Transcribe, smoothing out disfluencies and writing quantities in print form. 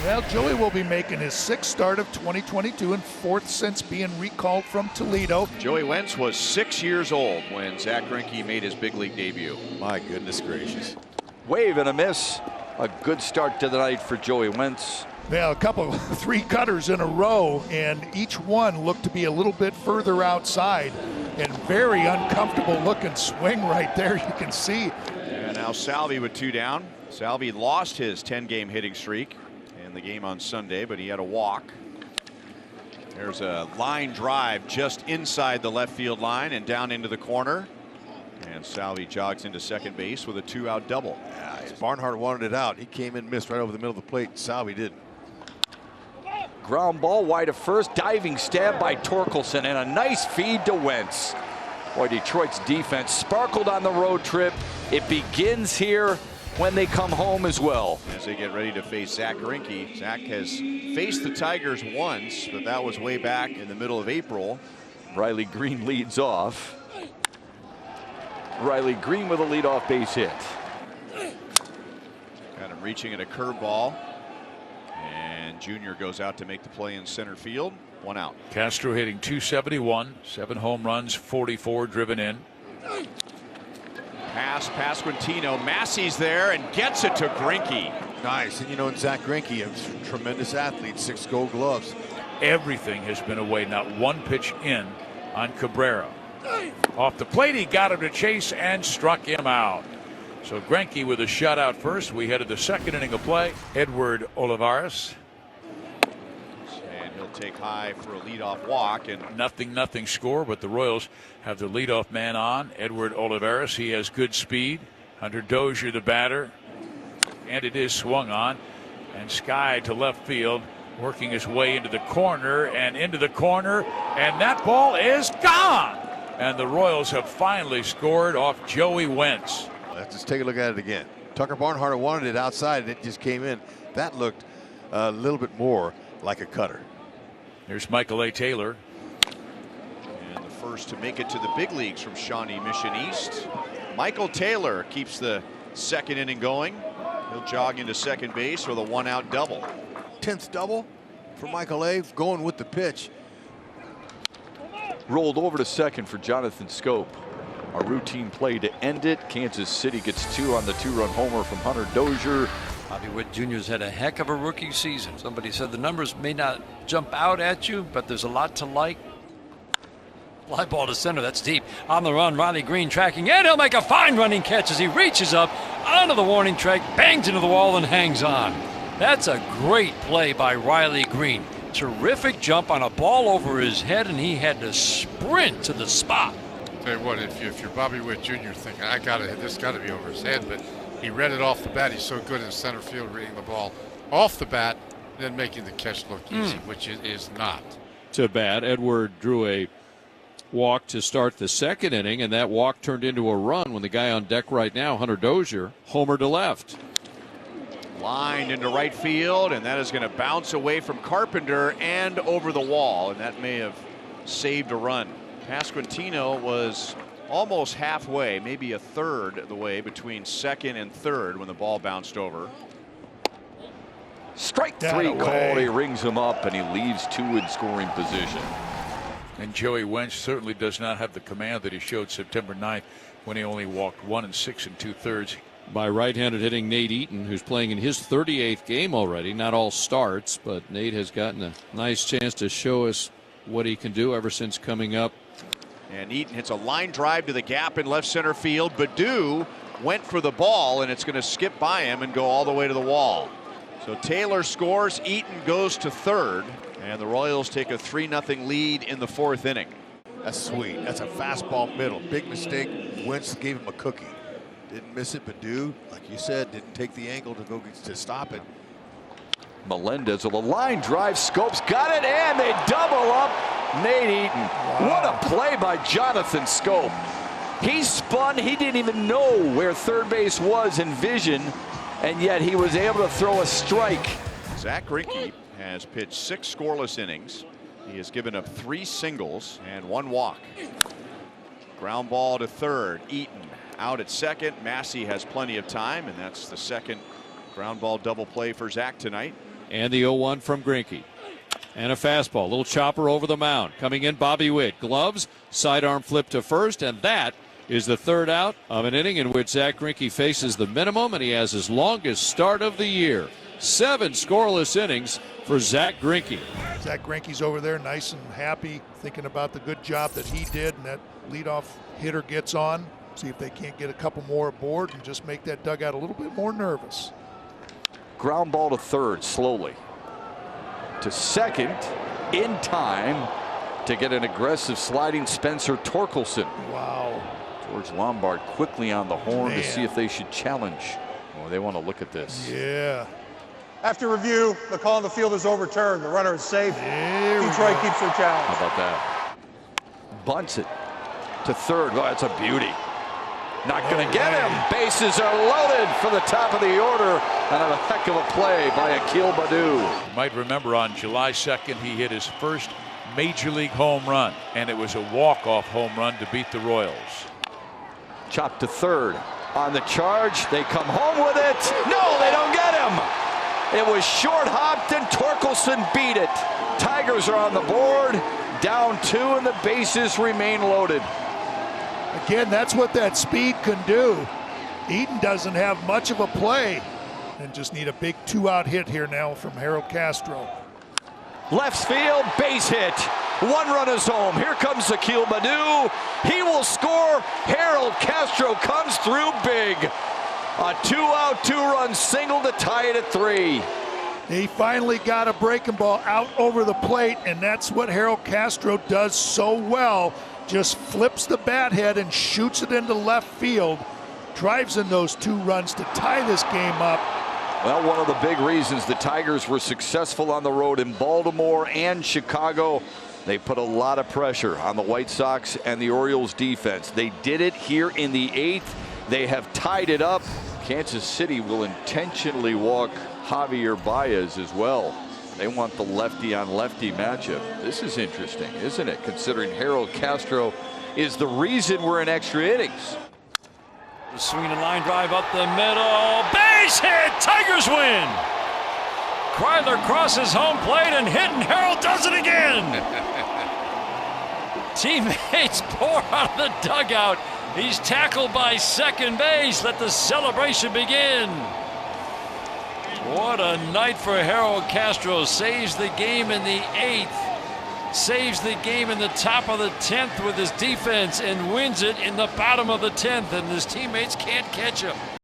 Well, Joey will be making his 6th start of 2022 and 4th since being recalled from Toledo. Joey Wentz was 6 years old when Zach Greinke made his big league debut. My goodness gracious. Wave and a miss. A good start to the night for Joey Wentz. Yeah, a couple, 3 cutters in a row, and each one looked to be a little bit further outside. And very uncomfortable looking swing right there, you can see. And now Salvi with 2 down. Salvi lost his 10-game hitting streak in the game on Sunday, but he had a walk. There's a line drive just inside the left field line and down into the corner. And Salvi jogs into second base with a 2-out double. Yeah, Barnhart wanted it out. He came in, missed right over the middle of the plate. Salvi didn't. Ground ball wide to first, diving stab by Torkelson, and a nice feed to Wentz. Boy, Detroit's defense sparkled on the road trip. It begins here when they come home as well. As they get ready to face Zach Greinke. Zach has faced the Tigers once, but that was way back in the middle of April. Riley Green leads off. Riley Green with a leadoff base hit. Got him reaching at a curveball. And Junior goes out to make the play in center field. 1 out. Castro hitting .271, 7 home runs, 44 driven in. Pass, Pasquantino. Massey's there and gets it to Greinke. Nice. And you know, Zach Greinke, a tremendous athlete, 6 Gold Gloves. Everything has been away, not one pitch in on Cabrera. Off the plate, he got him to chase and struck him out. So Greinke with a shutout first. We headed the second inning of play. Edward Olivares. And he'll take high for a leadoff walk. And Nothing score, but the Royals have the leadoff man on, Edward Olivares. He has good speed. Hunter Dozier, the batter. And it is swung on. And Sky to left field, working his way into the corner. And that ball is gone. And the Royals have finally scored off Joey Wentz. Let's just take a look at it again. Tucker Barnhart wanted it outside, and it just came in. That looked a little bit more like a cutter. Here's Michael A. Taylor. And the first to make it to the big leagues from Shawnee Mission East. Michael Taylor keeps the second inning going. He'll jog into second base with a 1-out double. 10th double for Michael A. going with the pitch. Rolled over to second for Jonathan Scope. A routine play to end it. Kansas City gets 2 on the 2-run homer from Hunter Dozier. Bobby Witt Jr.'s had a heck of a rookie season. Somebody said the numbers may not jump out at you, but there's a lot to like. Fly ball to center, that's deep. On the run, Riley Green tracking, and he'll make a fine running catch as he reaches up onto the warning track, bangs into the wall, and hangs on. That's a great play by Riley Green. Terrific jump on a ball over his head, and he had to sprint to the spot. Tell you what, if you're Bobby Witt Jr. thinking, this got to be over his head, but he read it off the bat. He's so good in center field reading the ball off the bat, then making the catch look easy, which it is not. To bat, Edward drew a walk to start the second inning, and that walk turned into a run when the guy on deck right now, Hunter Dozier, homered to left. Lined into right field, and that is going to bounce away from Carpenter and over the wall, and that may have saved a run. Pasquantino was almost halfway, maybe a third of the way between second and third when the ball bounced over. Strike 3 called. He rings him up, and he leaves 2 in scoring position. And Joey Wentz certainly does not have the command that he showed September 9th when he only walked 1 6 2/3. By right-handed hitting Nate Eaton, who's playing in his 38th game already. Not all starts, but Nate has gotten a nice chance to show us what he can do ever since coming up. And Eaton hits a line drive to the gap in left center field. Baddoo went for the ball, and it's going to skip by him and go all the way to the wall. So Taylor scores, Eaton goes to third, and the Royals take a 3-0 lead in the 4th inning. That's sweet. That's a fastball middle. Big mistake. Wentz gave him a cookie. Didn't miss it, but like you said, didn't take the angle to stop it. Melendez with a line drive. Scopes got it, and they double up Nate Eaton. What a play by Jonathan Scope. He spun. He didn't even know where third base was in vision, and yet he was able to throw a strike. Zach Greinke has pitched 6 scoreless innings. He has given up 3 singles and 1 walk. Ground ball to third. Eaton out at second. Massey has plenty of time, and that's the second ground ball double play for Zach tonight. And the 0-1 from Greinke. And a fastball, little chopper over the mound. Coming in, Bobby Witt. Gloves, sidearm flip to first, and that is the third out of an inning in which Zach Greinke faces the minimum, and he has his longest start of the year. 7 scoreless innings for Zach Greinke. Zach Greinke's over there nice and happy, thinking about the good job that he did, and that leadoff hitter gets on. See if they can't get a couple more aboard and just make that dugout a little bit more nervous. Ground ball to third slowly. To second in time to get an aggressive sliding Spencer Torkelson. Wow. George Lombard quickly on the horn to see if they should challenge. Oh, they want to look at this. Yeah. After review, the call on the field is overturned. The runner is safe. Detroit keeps their challenge. How about that? Bunts it to third. Oh, that's a beauty. Not going to get him. Bases are loaded for the top of the order. And a heck of a play by Akil Baddoo. You might remember on July 2nd, he hit his first major league home run, and it was a walk-off home run to beat the Royals. Chopped to third. On the charge, they come home with it. No, they don't get him. It was short-hopped, and Torkelson beat it. Tigers are on the board, down 2, and the bases remain loaded. Again, that's what that speed can do. Eaton doesn't have much of a play, and just need a big 2-out hit here now from Harold Castro. Left field, base hit. 1 run is home. Here comes Akil Baddoo. He will score. Harold Castro comes through big. A 2-out, 2-run single to tie it at 3. He finally got a breaking ball out over the plate, and that's what Harold Castro does so well. Just flips the bat head and shoots it into left field. Drives in those 2 runs to tie this game up. Well, one of the big reasons the Tigers were successful on the road in Baltimore and Chicago, they put a lot of pressure on the White Sox and the Orioles defense. They did it here in the 8th. They have tied it up. Kansas City will intentionally walk Javier Baez as well. They want the lefty-on-lefty matchup. This is interesting, isn't it? Considering Harold Castro is the reason we're in extra innings. The swinging line drive up the middle. Base hit! Tigers win! Kreidler crosses home plate and hit, and Harold does it again! Teammates pour out of the dugout. He's tackled by second base. Let the celebration begin. What a night for Harold Castro. Saves the game in the 8th. Saves the game in the top of the 10th with his defense and wins it in the bottom of the 10th. And his teammates can't catch him.